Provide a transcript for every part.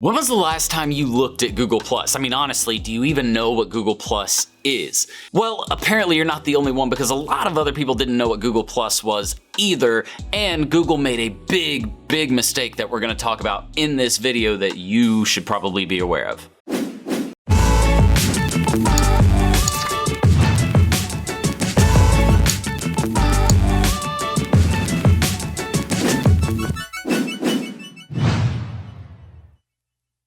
When was the last time you looked at Google+? I mean, honestly, do you even know what Google+ is? Well, apparently you're not the only one, because a lot of other people didn't know what Google+ was either, and Google made a big mistake that we're gonna talk about in this video that you should probably be aware of.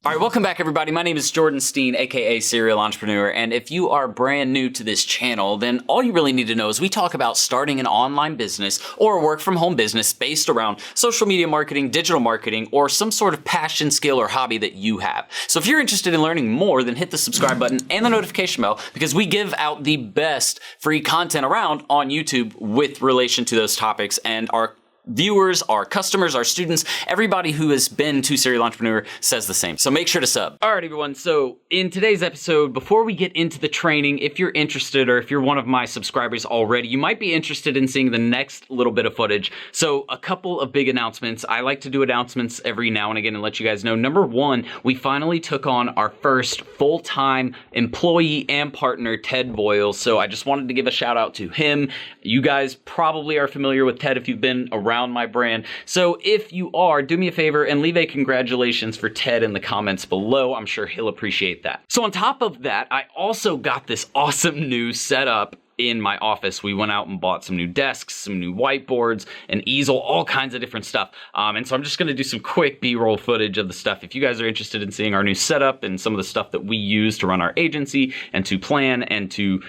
All right, welcome back everybody. My name is Jordan Steen, aka Serial Entrepreneur, and if you are brand new to this channel, then all you really need to know is we talk about starting an online business or a work from home business based around social media marketing, digital marketing, or some sort of passion, skill, or hobby that you have. So if you're interested in learning more, then hit the subscribe button and the notification bell, because we give out the best free content around on YouTube with relation to those topics, and our viewers, our customers, our students, everybody who has been to Serial Entrepreneur says the same. So make sure to sub. All right, everyone. So in today's episode, before we get into the training, if you're interested, or if you're one of my subscribers already, you might be interested in seeing the next little bit of footage. So a couple of big announcements. I like to do announcements every now and again and let you guys know. Number one, we finally took on our first full-time employee and partner, Ted Boyle. So I just wanted to give a shout out to him. You guys probably are familiar with Ted if you've been around my brand. So if you are, do me a favor and leave a congratulations for Ted in the comments below. I'm sure he'll appreciate that. So on top of that, I also got this awesome new setup in my office. We went out and bought some new desks, some new whiteboards, an easel, all kinds of different stuff. And so I'm just gonna do some quick B-roll footage of the stuff. If you guys are interested in seeing our new setup and some of the stuff that we use to run our agency and to plan and to,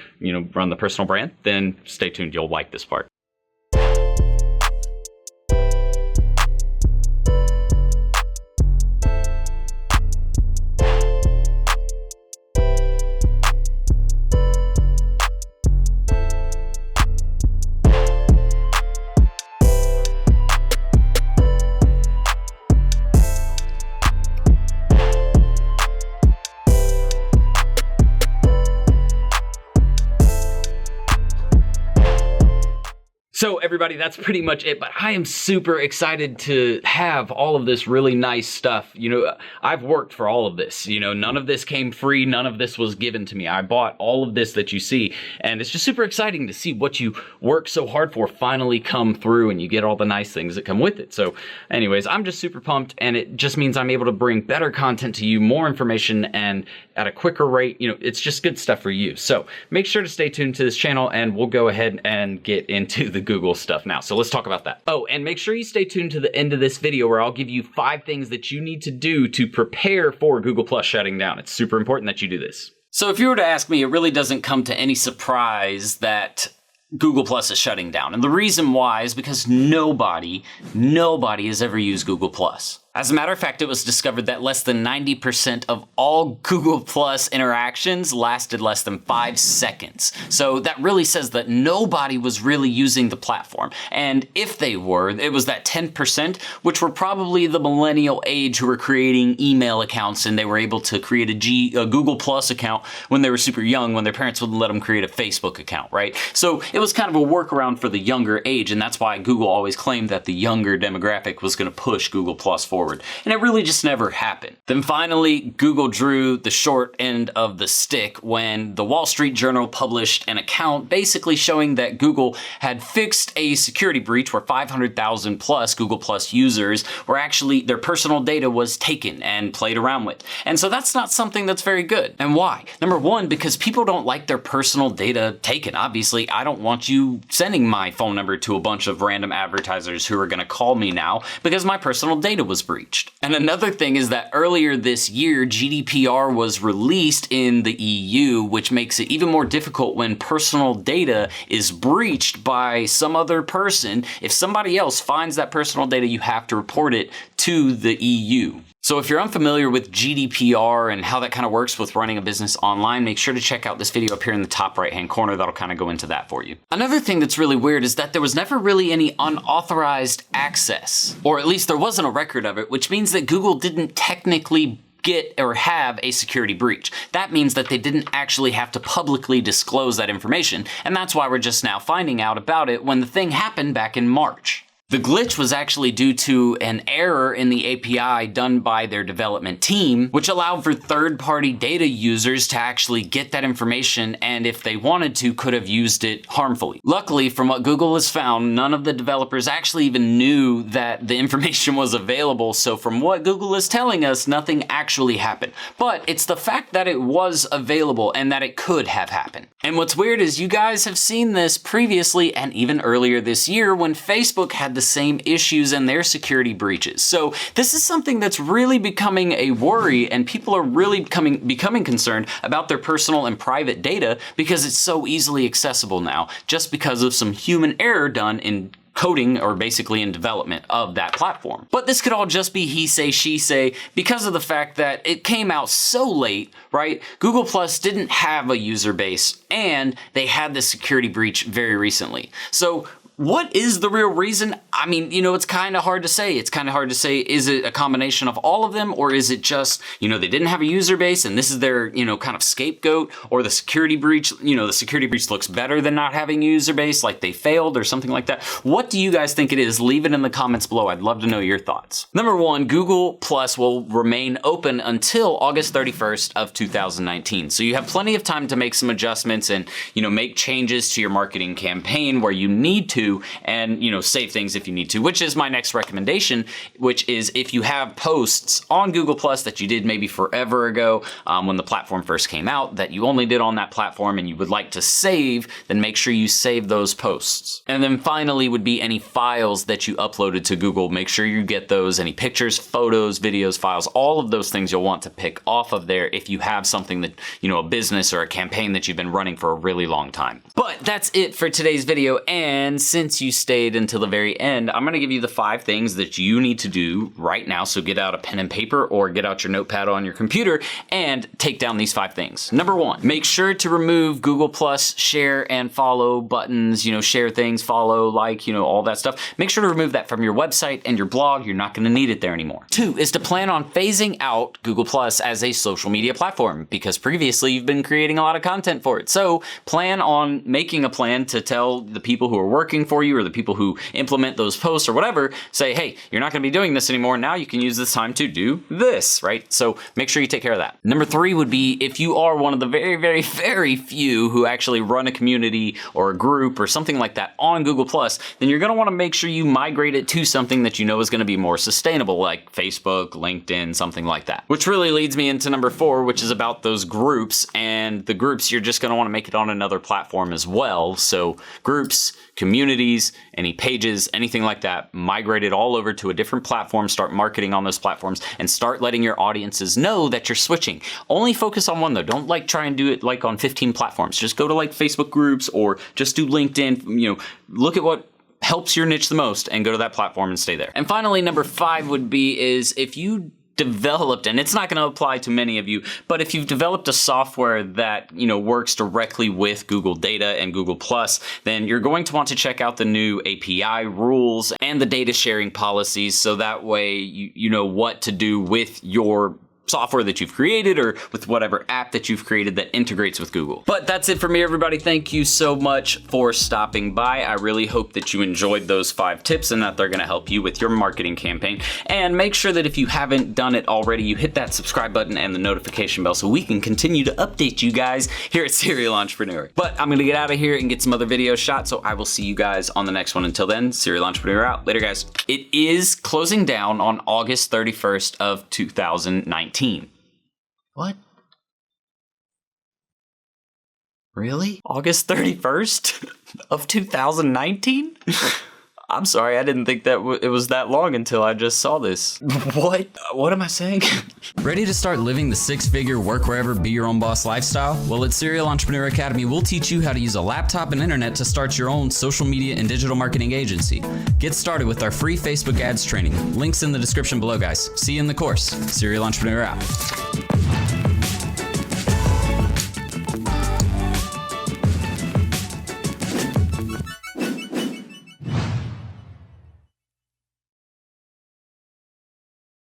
run the personal brand, then stay tuned, you'll like this part. So everybody, that's pretty much it, but I am super excited to have all of this really nice stuff. I've worked for all of this, none of this came free, none of this was given to me. I bought all of this that you see, and it's just super exciting to see what you work so hard for finally come through, and you get all the nice things that come with it. So anyways, I'm just super pumped, and it just means I'm able to bring better content to you, more information, and at a quicker rate. It's just good stuff for you. So make sure to stay tuned to this channel, and we'll go ahead and get into the Google stuff now. So let's talk about that. Oh, and make sure you stay tuned to the end of this video, where I'll give you 5 things that you need to do to prepare for Google+ shutting down. It's super important that you do this. So if you were to ask me, it really doesn't come to any surprise that Google+ is shutting down. And the reason why is because nobody has ever used Google+. As a matter of fact, it was discovered that less than 90% of all Google+ interactions lasted less than 5 seconds. So that really says that nobody was really using the platform. And if they were, it was that 10%, which were probably the millennial age who were creating email accounts, and they were able to create a Google+ account when they were super young, when their parents wouldn't let them create a Facebook account, right? So it was kind of a workaround for the younger age, and that's why Google always claimed that the younger demographic was going to push Google+ forward. And it really just never happened. Then finally, Google drew the short end of the stick when the Wall Street Journal published an account basically showing that Google had fixed a security breach where 500,000 plus Google+ users were actually, their personal data was taken and played around with. And so that's not something that's very good. And why? Number one, because people don't like their personal data taken. Obviously, I don't want you sending my phone number to a bunch of random advertisers who are gonna call me now because my personal data was breached. And another thing is that earlier this year, GDPR was released in the EU, which makes it even more difficult when personal data is breached by some other person. If somebody else finds that personal data, you have to report it to the EU. So if you're unfamiliar with GDPR and how that kind of works with running a business online, make sure to check out this video up here in the top right-hand corner. That'll kind of go into that for you. Another thing that's really weird is that there was never really any unauthorized access, or at least there wasn't a record of it, which means that Google didn't technically get or have a security breach. That means that they didn't actually have to publicly disclose that information, and that's why we're just now finding out about it when the thing happened back in March. The glitch was actually due to an error in the API done by their development team, which allowed for third-party data users to actually get that information, and if they wanted to, could have used it harmfully. Luckily, from what Google has found, none of the developers actually even knew that the information was available, so from what Google is telling us, nothing actually happened. But it's the fact that it was available and that it could have happened. And what's weird is you guys have seen this previously and even earlier this year when Facebook had the same issues in their security breaches. So this is something that's really becoming a worry, and people are really becoming concerned about their personal and private data because it's so easily accessible now, just because of some human error done in coding, or basically in development of that platform. But this could all just be he say, she say, because of the fact that it came out so late, right? Google Plus didn't have a user base, and they had this security breach very recently. So what is the real reason? I mean, it's kind of hard to say. It's kind of hard to say, is it a combination of all of them, or is it just, they didn't have a user base and this is their, kind of scapegoat, or the security breach, the security breach looks better than not having a user base, like they failed or something like that. What do you guys think it is? Leave it in the comments below. I'd love to know your thoughts. Number one, Google Plus will remain open until August 31st of 2019. So you have plenty of time to make some adjustments and, make changes to your marketing campaign where you need to, and save things if you need to, which is my next recommendation, which is if you have posts on Google Plus that you did maybe forever ago when the platform first came out, that you only did on that platform and you would like to save, then make sure you save those posts. And then finally would be any files that you uploaded to Google. Make sure you get those, any pictures, photos, videos, files, all of those things you'll want to pick off of there if you have something that, a business or a campaign that you've been running for a really long time. But that's it for today's video, and since you stayed until the very end, I'm going to give you the 5 things that you need to do right now. So get out a pen and paper or get out your notepad on your computer and take down these 5 things. Number 1, make sure to remove Google Plus share and follow buttons, share things, follow, like, all that stuff. Make sure to remove that from your website and your blog. You're not going to need it there anymore. 2 is to plan on phasing out Google Plus as a social media platform, because previously you've been creating a lot of content for it. So plan on making a plan to tell the people who are working for you, or the people who implement those posts or whatever, say, hey, you're not going to be doing this anymore. Now you can use this time to do this, right? So make sure you take care of that. Number 3 would be, if you are one of the very, very, very few who actually run a community or a group or something like that on Google Plus, then you're going to want to make sure you migrate it to something that is going to be more sustainable, like Facebook, LinkedIn, something like that. Which really leads me into number 4, which is about those groups, and the groups, you're just going to want to make it on another platform as well. So groups, communities, any pages, anything like that, migrate it all over to a different platform, start marketing on those platforms, and start letting your audiences know that you're switching. Only focus on one though. Don't try and do it on 15 platforms. Just go to Facebook groups, or just do LinkedIn, look at what helps your niche the most and go to that platform and stay there. And finally, number 5 would be if you developed, and it's not going to apply to many of you, but if you've developed a software that works directly with Google data and Google Plus, then you're going to want to check out the new API rules and the data sharing policies, so that way you know what to do with your software that you've created, or with whatever app that you've created that integrates with Google. But that's it for me, everybody. Thank you so much for stopping by. I really hope that you enjoyed those 5 tips and that they're going to help you with your marketing campaign. And make sure that if you haven't done it already, you hit that subscribe button and the notification bell so we can continue to update you guys here at Serial Entrepreneur. But I'm going to get out of here and get some other videos shot, so I will see you guys on the next one. Until then, Serial Entrepreneur out. Later, guys. It is closing down on August 31st of 2019. What? Really? August 31st of 2019? I'm sorry, I didn't think that it was that long until I just saw this. What? What am I saying? Ready to start living the 6-figure work wherever, be your own boss lifestyle? Well, at Serial Entrepreneur Academy, we'll teach you how to use a laptop and internet to start your own social media and digital marketing agency. Get started with our free Facebook ads training. Links in the description below, guys. See you in the course. Serial Entrepreneur out.